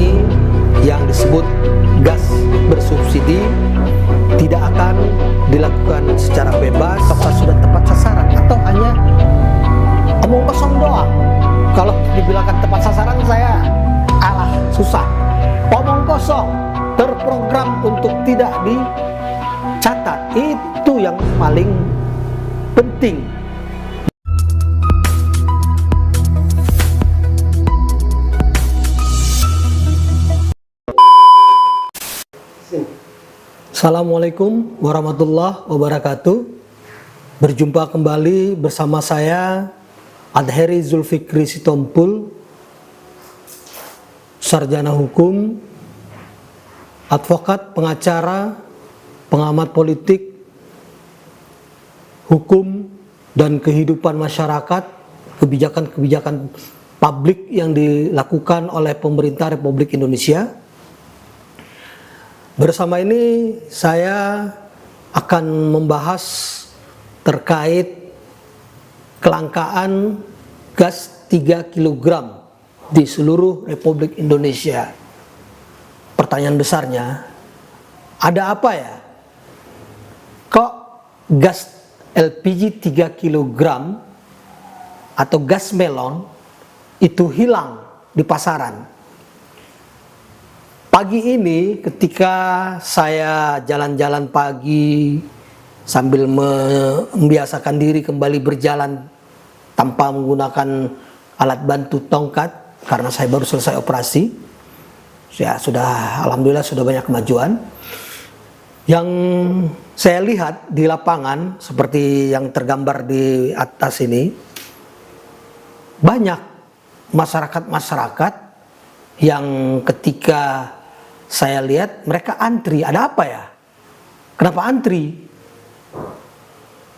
ini yang disebut gas bersubsidi tidak akan dilakukan secara bebas, apakah sudah tepat sasaran atau hanya omong kosong doang. Kalau dibilangkan tepat sasaran saya susah. Omong kosong terprogram untuk tidak dicatat, itu yang paling penting. Assalamualaikum warahmatullahi wabarakatuh. Berjumpa kembali bersama saya Adheri Zulfikri Sitompul, sarjana hukum, advokat, pengacara, pengamat politik, hukum dan kehidupan masyarakat, kebijakan-kebijakan publik yang dilakukan oleh pemerintah Republik Indonesia. Bersama ini saya akan membahas terkait kelangkaan gas 3 kg di seluruh Republik Indonesia. Pertanyaan besarnya, ada apa ya? Kok gas LPG 3 kg atau gas melon itu hilang di pasaran? Pagi ini ketika saya jalan-jalan pagi sambil membiasakan diri kembali berjalan tanpa menggunakan alat bantu tongkat karena saya baru selesai operasi, ya alhamdulillah sudah banyak kemajuan. Yang saya lihat di lapangan seperti yang tergambar di atas ini, banyak masyarakat yang ketika saya lihat mereka antri. Ada apa ya? Kenapa antri?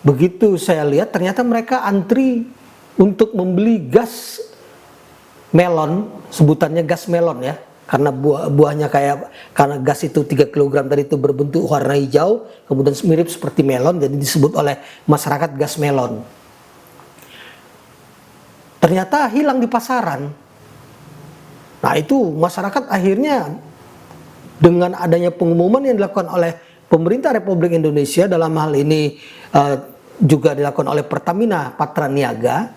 Begitu saya lihat ternyata mereka antri untuk membeli gas melon, sebutannya gas melon ya, karena buahnya karena gas itu 3 kg tadi itu berbentuk warna hijau, kemudian mirip seperti melon, jadi disebut oleh masyarakat gas melon. Ternyata hilang di pasaran. Nah itu masyarakat akhirnya dengan adanya pengumuman yang dilakukan oleh pemerintah Republik Indonesia, dalam hal ini juga dilakukan oleh Pertamina Patraniaga,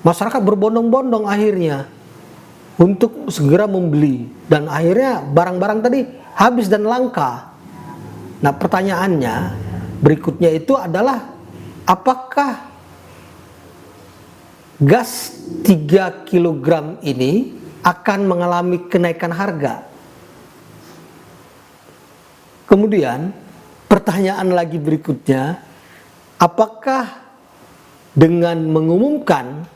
masyarakat berbondong-bondong akhirnya untuk segera membeli, dan akhirnya barang-barang tadi habis dan langka. Nah pertanyaannya berikutnya itu adalah, apakah gas 3 kg ini akan mengalami kenaikan harga? Kemudian pertanyaan lagi berikutnya, apakah dengan mengumumkan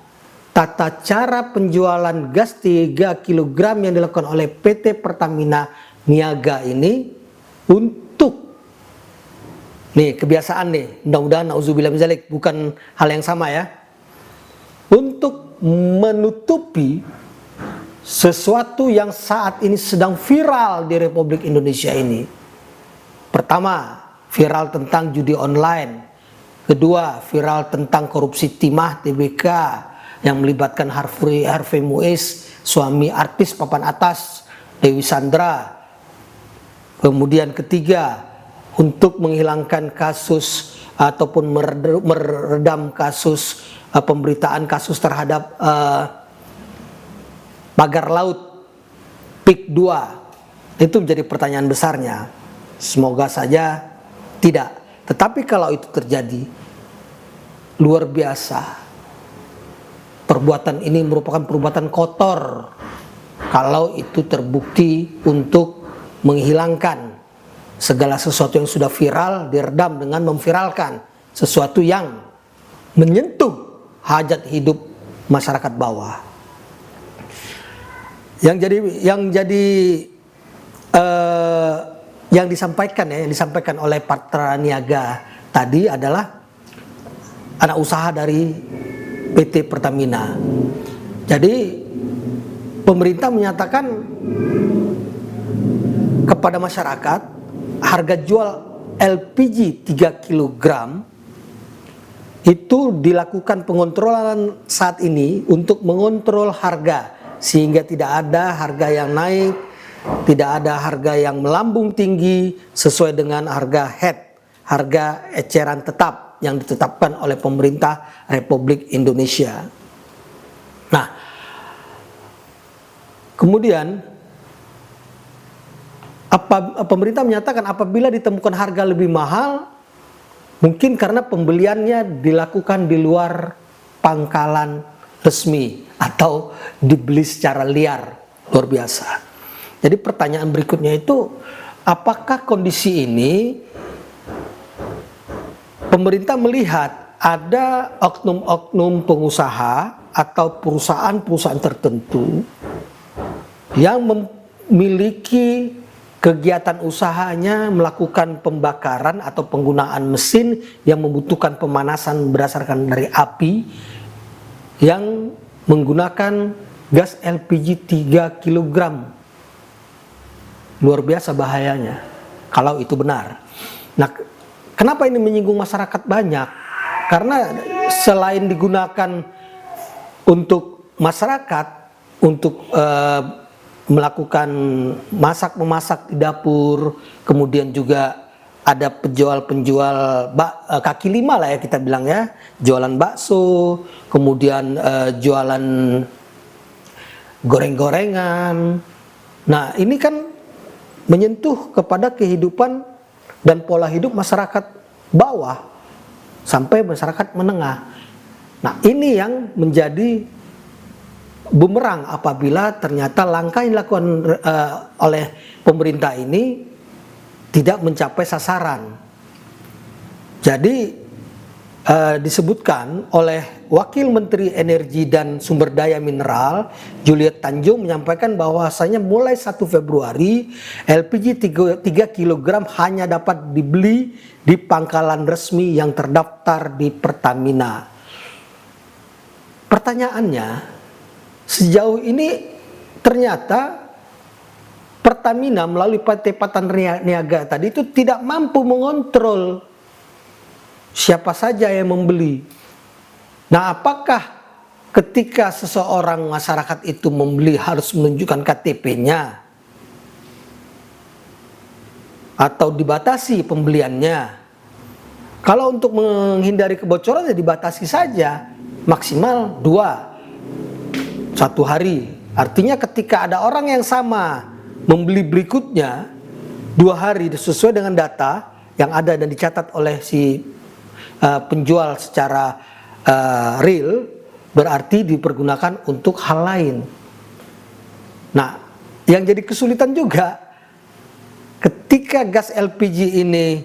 tata cara penjualan gas 3 kg yang dilakukan oleh PT Pertamina Niaga ini untuk, nih kebiasaan nih, mudah-mudahan na'udzubillah min dzalik bukan hal yang sama ya, untuk menutupi sesuatu yang saat ini sedang viral di Republik Indonesia ini. Pertama, viral tentang judi online. Kedua, viral tentang korupsi timah TBK yang melibatkan Harvey Muiz, suami artis papan atas Dewi Sandra. Kemudian ketiga, untuk menghilangkan kasus ataupun meredam kasus pemberitaan kasus terhadap pagar laut PIK 2. Itu menjadi pertanyaan besarnya. Semoga saja tidak. Tetapi kalau itu terjadi, luar biasa. Perbuatan ini merupakan perbuatan kotor kalau itu terbukti untuk menghilangkan segala sesuatu yang sudah viral, diredam dengan memviralkan sesuatu yang menyentuh hajat hidup masyarakat bawah. Yang disampaikan oleh Patraniaga tadi adalah anak usaha dari PT Pertamina. Jadi pemerintah menyatakan kepada masyarakat harga jual LPG 3 kg itu dilakukan pengontrolan saat ini untuk mengontrol harga sehingga tidak ada harga yang naik, tidak ada harga yang melambung tinggi sesuai dengan harga harga eceran tetap yang ditetapkan oleh pemerintah Republik Indonesia. Nah, kemudian pemerintah menyatakan apabila ditemukan harga lebih mahal, mungkin karena pembeliannya dilakukan di luar pangkalan resmi atau dibeli secara liar. Luar biasa. Jadi pertanyaan berikutnya itu, apakah kondisi ini pemerintah melihat ada oknum-oknum pengusaha atau perusahaan-perusahaan tertentu yang memiliki kegiatan usahanya melakukan pembakaran atau penggunaan mesin yang membutuhkan pemanasan berdasarkan dari api yang menggunakan gas LPG 3 kg. Luar biasa bahayanya kalau itu benar. Nah, kenapa ini menyinggung masyarakat banyak? Karena selain digunakan untuk masyarakat untuk melakukan memasak di dapur, kemudian juga ada penjual-penjual kaki lima lah ya kita bilang ya, jualan bakso, kemudian jualan goreng-gorengan. Nah, ini kan menyentuh kepada kehidupan dan pola hidup masyarakat bawah sampai masyarakat menengah. Nah, ini yang menjadi bumerang apabila ternyata langkah yang dilakukan oleh pemerintah ini tidak mencapai sasaran. Jadi disebutkan oleh Wakil Menteri Energi dan Sumber Daya Mineral Juliet Tanjung menyampaikan bahwasanya mulai 1 Februari LPG 3 kg hanya dapat dibeli di pangkalan resmi yang terdaftar di Pertamina. Pertanyaannya, sejauh ini ternyata Pertamina melalui PT Patraniaga tadi itu tidak mampu mengontrol siapa saja yang membeli. Nah, apakah ketika seseorang masyarakat itu membeli harus menunjukkan KTP-nya atau dibatasi pembeliannya? Kalau untuk menghindari kebocoran ya dibatasi saja, maksimal 1 hari. Artinya ketika ada orang yang sama membeli berikutnya 2 hari sesuai dengan data yang ada dan dicatat oleh si penjual secara real, berarti dipergunakan untuk hal lain. Nah, yang jadi kesulitan juga ketika gas LPG ini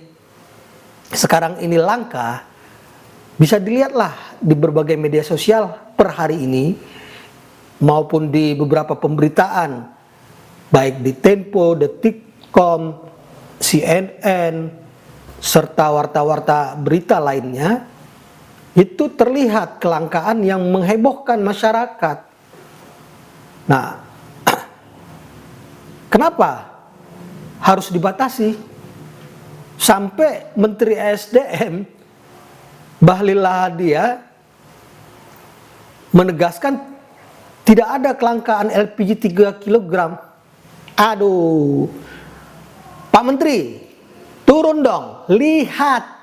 sekarang ini langka, bisa dilihatlah di berbagai media sosial per hari ini maupun di beberapa pemberitaan baik di Tempo, Detikcom, CNN serta warta-warta berita lainnya, itu terlihat kelangkaan yang menghebohkan masyarakat. Nah, kenapa harus dibatasi? Sampai Menteri SDM Bahlil Lahadalia menegaskan tidak ada kelangkaan LPG 3 kg. Aduh, Pak Menteri, turun dong, lihat.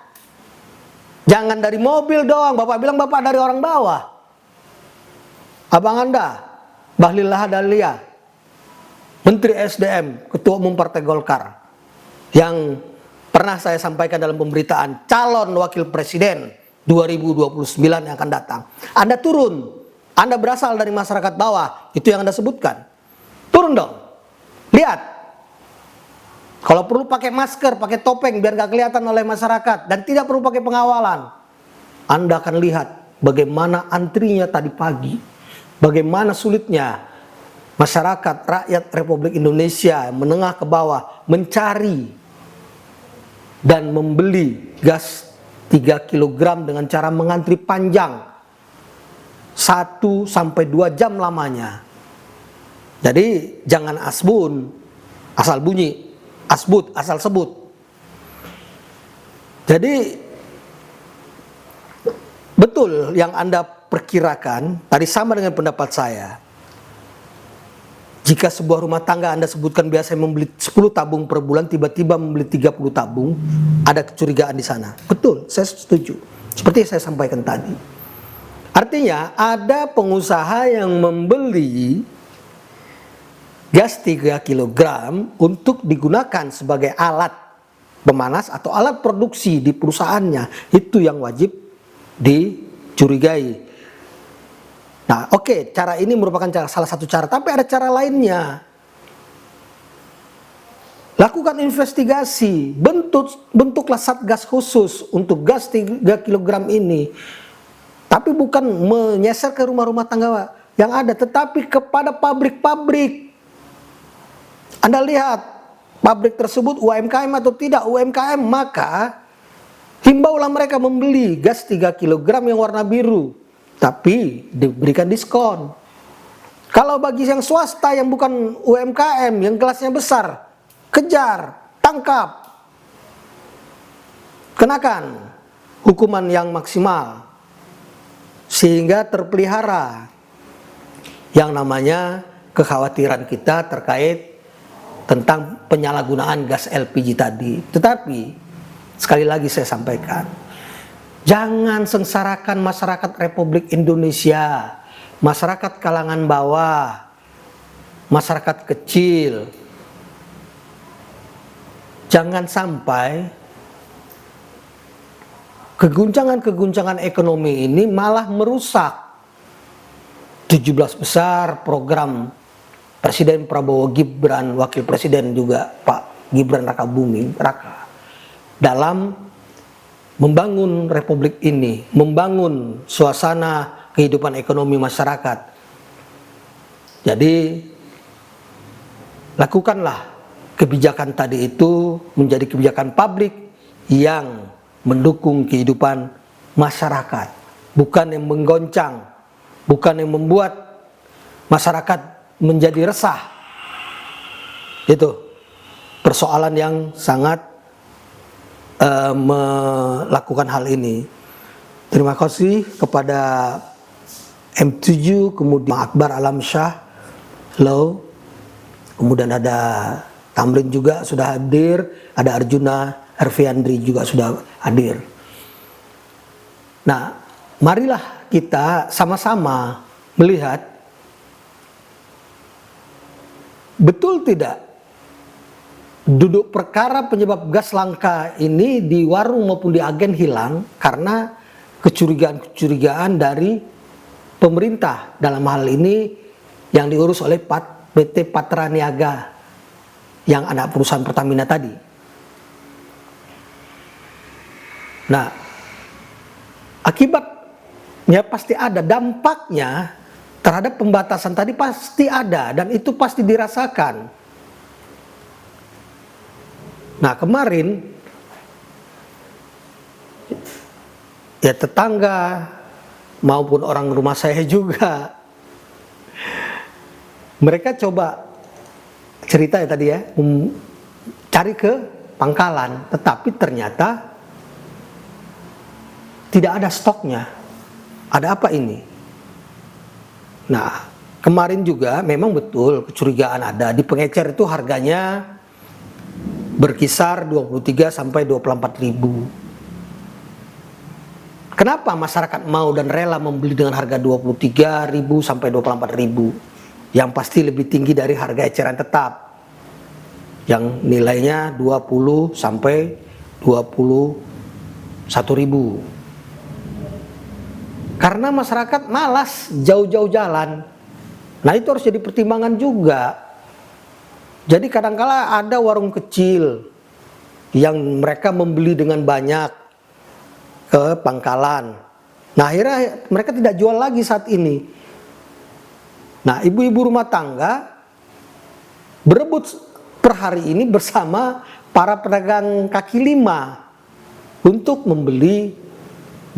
Jangan dari mobil dong, Bapak bilang Bapak dari orang bawah. Abang Anda, Bahlil Lahadalia, Menteri SDM, Ketua Umum Partai Golkar, yang pernah saya sampaikan dalam pemberitaan, calon wakil presiden 2029 yang akan datang. Anda turun, Anda berasal dari masyarakat bawah, itu yang Anda sebutkan. Turun dong, lihat. Kalau perlu pakai masker, pakai topeng biar gak kelihatan oleh masyarakat dan tidak perlu pakai pengawalan. Anda akan lihat bagaimana antrinya tadi pagi, bagaimana sulitnya masyarakat rakyat Republik Indonesia menengah ke bawah mencari dan membeli gas 3 kg dengan cara mengantri panjang 1 sampai 2 jam lamanya. Jadi jangan asbun, asal bunyi, asbut, asal sebut. Jadi betul yang Anda perkirakan tadi sama dengan pendapat saya. Jika sebuah rumah tangga Anda sebutkan biasanya membeli 10 tabung per bulan, tiba-tiba membeli 30 tabung, ada kecurigaan di sana. Betul, saya setuju. Seperti yang saya sampaikan tadi. Artinya ada pengusaha yang membeli gas 3 kg untuk digunakan sebagai alat pemanas atau alat produksi di perusahaannya. Itu yang wajib dicurigai. Nah, oke, cara ini merupakan salah satu cara, tapi ada cara lainnya. Lakukan investigasi, bentuklah satgas khusus untuk gas 3 kg ini. Tapi bukan menyeser ke rumah-rumah tangga yang ada, tetapi kepada pabrik-pabrik. Anda lihat, pabrik tersebut UMKM atau tidak UMKM, maka himbaulah mereka membeli gas 3 kg yang warna biru, tapi diberikan diskon. Kalau bagi yang swasta yang bukan UMKM, yang kelasnya besar, kejar, tangkap, kenakan hukuman yang maksimal, sehingga terpelihara yang namanya kekhawatiran kita terkait tentang penyalahgunaan gas LPG tadi. Tetapi sekali lagi saya sampaikan, jangan sengsarakan masyarakat Republik Indonesia, masyarakat kalangan bawah, masyarakat kecil. Jangan sampai keguncangan-keguncangan ekonomi ini malah merusak 17 besar program Presiden Prabowo Gibran, Wakil Presiden juga Pak Gibran Raka dalam membangun Republik ini, membangun suasana kehidupan ekonomi masyarakat. Jadi lakukanlah kebijakan tadi itu menjadi kebijakan publik yang mendukung kehidupan masyarakat, bukan yang menggoncang, bukan yang membuat masyarakat menjadi resah. Itu persoalan yang sangat melakukan hal ini. Terima kasih kepada M7, kemudian Akbar Alamsyah, Law, kemudian ada Tamrin juga sudah hadir, ada Arjuna Herfiandri juga sudah hadir. Nah, marilah kita sama-sama melihat betul tidak duduk perkara penyebab gas langka ini di warung maupun di agen hilang karena kecurigaan-kecurigaan dari pemerintah, dalam hal ini yang diurus oleh PT Patra Niaga yang anak perusahaan Pertamina tadi. Nah, akibatnya pasti ada, dampaknya terhadap pembatasan tadi pasti ada, dan itu pasti dirasakan. Nah, kemarin ya tetangga maupun orang rumah saya juga, mereka coba cerita ya tadi ya, cari ke pangkalan, tetapi ternyata tidak ada stoknya. Ada apa ini? Nah, kemarin juga memang betul kecurigaan ada. Di pengecer itu harganya berkisar 23 sampai 24 ribu. Kenapa masyarakat mau dan rela membeli dengan harga 23 ribu sampai 24 ribu? Yang pasti lebih tinggi dari harga eceran tetap yang nilainya 20 sampai 21 ribu. Karena masyarakat malas jauh-jauh jalan. Nah, itu harus jadi pertimbangan juga. Jadi kadangkala ada warung kecil yang mereka membeli dengan banyak ke pangkalan. Nah, akhirnya mereka tidak jual lagi saat ini. Nah, ibu-ibu rumah tangga berebut per hari ini bersama para pedagang kaki lima untuk membeli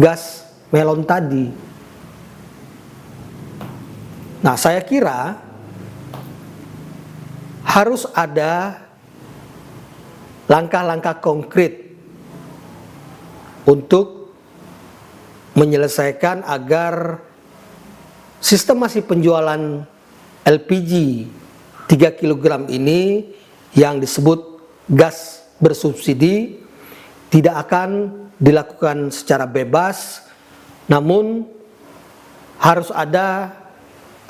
gas melon tadi. Nah, saya kira harus ada langkah-langkah konkret untuk menyelesaikan agar sistem masih penjualan LPG 3 kg ini yang disebut gas bersubsidi tidak akan dilakukan secara bebas, namun harus ada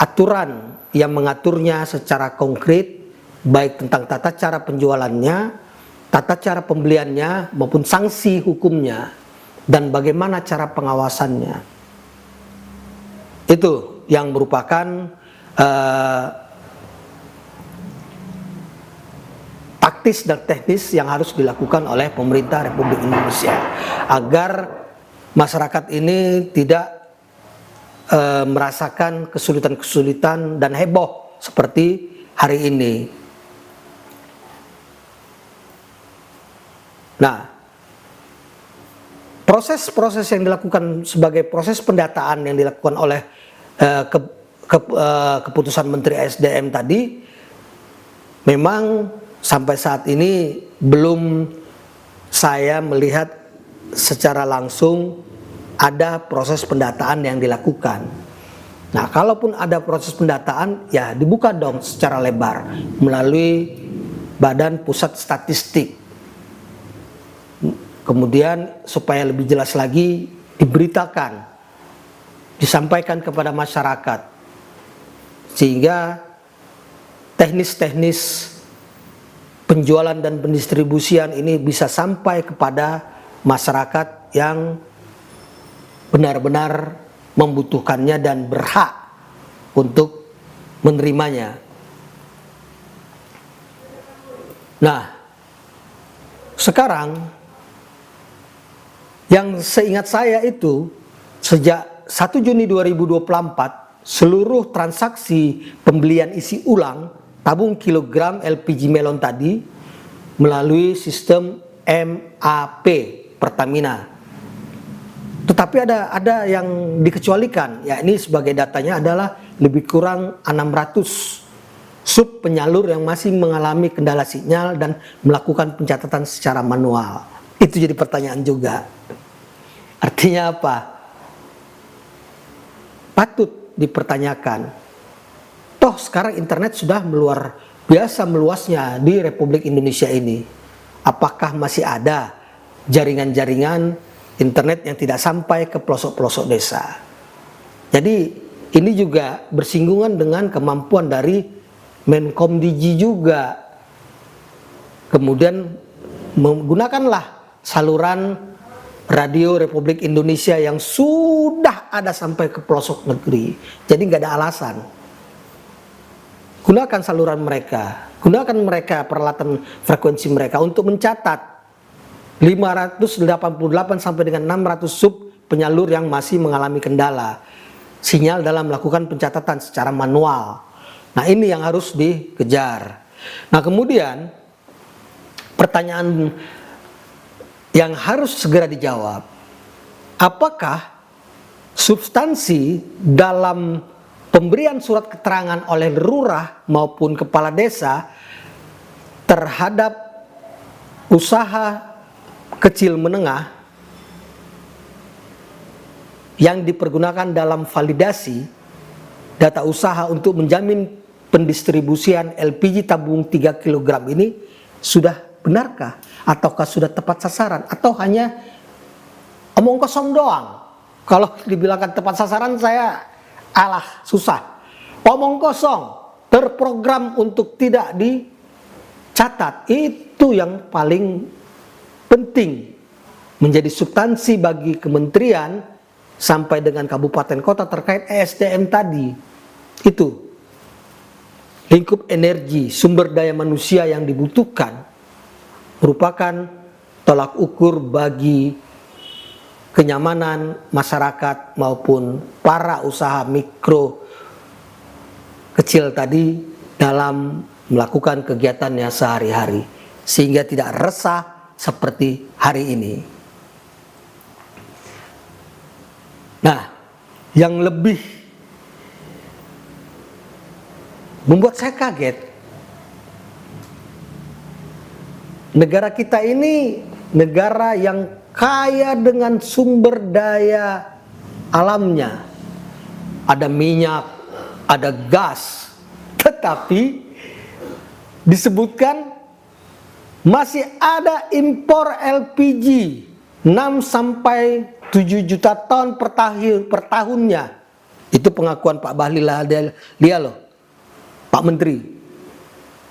aturan yang mengaturnya secara konkret, baik tentang tata cara penjualannya, tata cara pembeliannya, maupun sanksi hukumnya, dan bagaimana cara pengawasannya. Itu yang merupakan taktis dan teknis yang harus dilakukan oleh pemerintah Republik Indonesia agar masyarakat ini tidak merasakan kesulitan-kesulitan dan heboh seperti hari ini. Nah, proses-proses yang dilakukan sebagai proses pendataan yang dilakukan oleh keputusan Menteri SDM tadi memang sampai saat ini belum saya melihat secara langsung ada proses pendataan yang dilakukan. Nah, kalaupun ada proses pendataan, ya dibuka dong secara lebar melalui Badan Pusat Statistik. Kemudian supaya lebih jelas lagi diberitakan, disampaikan kepada masyarakat, sehingga teknis-teknis penjualan dan pendistribusian ini bisa sampai kepada masyarakat yang benar-benar membutuhkannya dan berhak untuk menerimanya. Nah, sekarang yang seingat saya itu sejak 1 Juni 2024 seluruh transaksi pembelian isi ulang tabung kilogram LPG melon tadi melalui sistem MAP Pertamina. Tetapi ada yang dikecualikan, yakni sebagai datanya adalah lebih kurang 600 sub penyalur yang masih mengalami kendala sinyal dan melakukan pencatatan secara manual. Itu jadi pertanyaan juga. Artinya apa? Patut dipertanyakan. Toh sekarang internet sudah luar biasa meluasnya di Republik Indonesia ini. Apakah masih ada jaringan-jaringan internet yang tidak sampai ke pelosok-pelosok desa? Jadi ini juga bersinggungan dengan kemampuan dari Menkomdigi juga. Kemudian menggunakanlah saluran radio Republik Indonesia yang sudah ada sampai ke pelosok negeri. Jadi nggak ada alasan. Gunakan saluran mereka, gunakan mereka peralatan frekuensi mereka untuk mencatat 588 sampai dengan 600 sub penyalur yang masih mengalami kendala sinyal dalam melakukan pencatatan secara manual. Nah, ini yang harus dikejar. Nah, kemudian pertanyaan yang harus segera dijawab, apakah substansi dalam pemberian surat keterangan oleh lurah maupun kepala desa terhadap usaha kecil menengah yang dipergunakan dalam validasi data usaha untuk menjamin pendistribusian LPG tabung 3 kg ini sudah benarkah? Ataukah sudah tepat sasaran? Atau hanya omong kosong doang? Kalau dibilangkan tepat sasaran saya susah. Omong kosong, terprogram untuk tidak dicatat. Itu yang paling penting menjadi substansi bagi kementerian sampai dengan kabupaten kota terkait ESDM tadi. Itu lingkup energi, sumber daya manusia yang dibutuhkan merupakan tolak ukur bagi kenyamanan masyarakat maupun para usaha mikro kecil tadi dalam melakukan kegiatannya sehari-hari, sehingga tidak resah seperti hari ini. Nah, yang lebih membuat saya kaget, negara kita ini negara yang kaya dengan sumber daya alamnya. Ada minyak, ada gas, tetapi disebutkan masih ada impor LPG 6 sampai 7 juta ton per tahunnya. Itu pengakuan Pak Bahlil dia loh, Pak Menteri.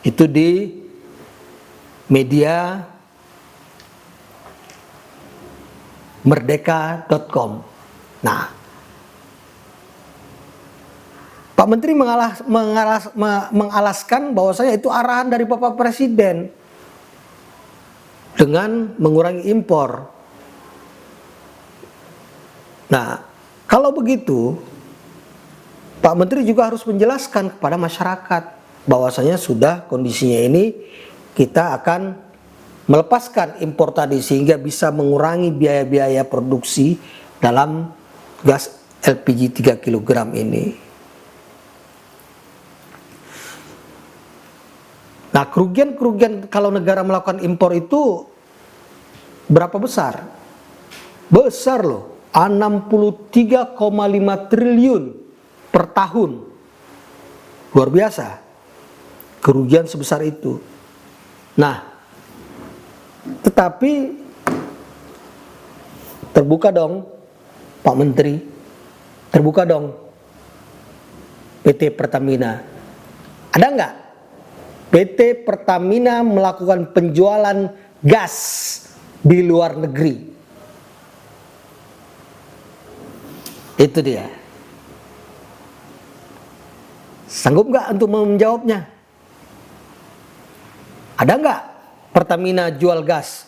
Itu di media merdeka.com. Nah, Pak Menteri mengalaskan bahwasanya itu arahan dari Bapak Presiden dengan mengurangi impor. Nah, kalau begitu, Pak Menteri juga harus menjelaskan kepada masyarakat bahwasanya sudah kondisinya ini kita akan melepaskan impor tadi sehingga bisa mengurangi biaya-biaya produksi dalam gas LPG 3 kg ini. Nah, kerugian kalau negara melakukan impor itu berapa besar? Besar loh, 63,5 triliun per tahun. Luar biasa kerugian sebesar itu. Nah, tetapi terbuka dong Pak Menteri, terbuka dong PT Pertamina. Ada nggak PT Pertamina melakukan penjualan gas di luar negeri? Itu dia. Sanggup nggak untuk menjawabnya? Ada nggak Pertamina jual gas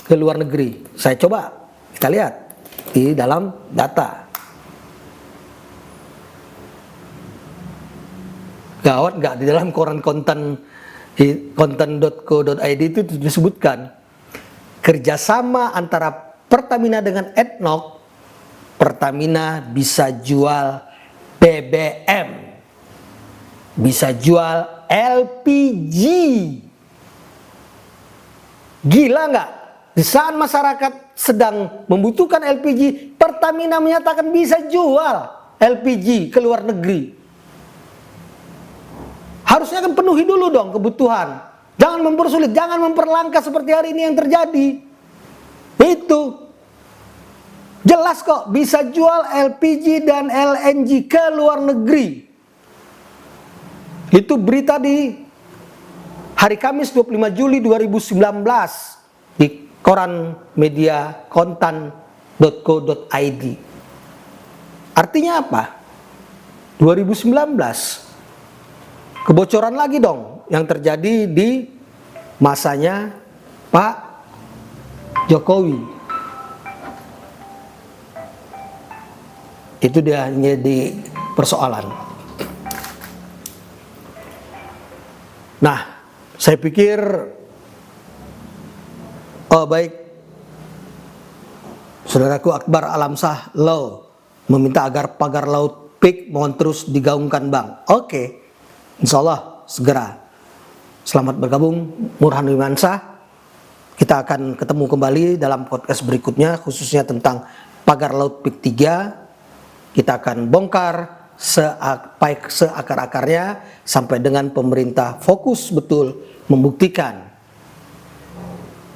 ke luar negeri? Saya coba, kita lihat di dalam data. Gawat nggak, di dalam koran konten.co.id itu disebutkan kerjasama antara Pertamina dengan ADNOC, Pertamina bisa jual BBM, bisa jual LPG. Gila nggak? Di saat masyarakat sedang membutuhkan LPG, Pertamina menyatakan bisa jual LPG ke luar negeri. Harusnya kan penuhi dulu dong kebutuhan. Jangan mempersulit, jangan memperlangkah seperti hari ini yang terjadi. Itu jelas kok bisa jual LPG dan LNG ke luar negeri. Itu berita di hari Kamis 25 Juli 2019 di koran media kontan.co.id. Artinya apa? 2019 kebocoran lagi dong yang terjadi di masanya Pak Jokowi. Itu dia jadi persoalan. Nah, saya pikir baik, saudaraku Akbar Alamsah Law meminta agar pagar laut PIK mohon terus digaungkan Bang. Oke. Insya Allah segera. Selamat bergabung, Burhan Wimansyah. Kita akan ketemu kembali dalam podcast berikutnya, khususnya tentang pagar laut PIK 3. Kita akan bongkar seakar-akarnya sampai dengan pemerintah fokus betul membuktikan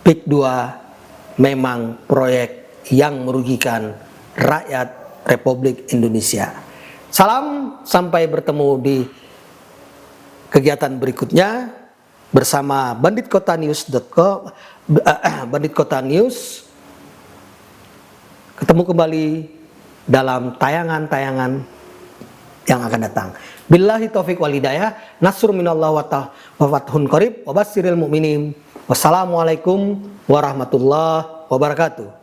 PIK 2 memang proyek yang merugikan rakyat Republik Indonesia. Salam, sampai bertemu di kegiatan berikutnya bersama banditkotanews.com, Bandit Kota News. Ketemu kembali dalam tayangan-tayangan yang akan datang. Billahi taufiq wal hidayah, nasrun minallah wa fathun qarib, wa basyiril mu'minin. Wassalamualaikum warahmatullahi wabarakatuh.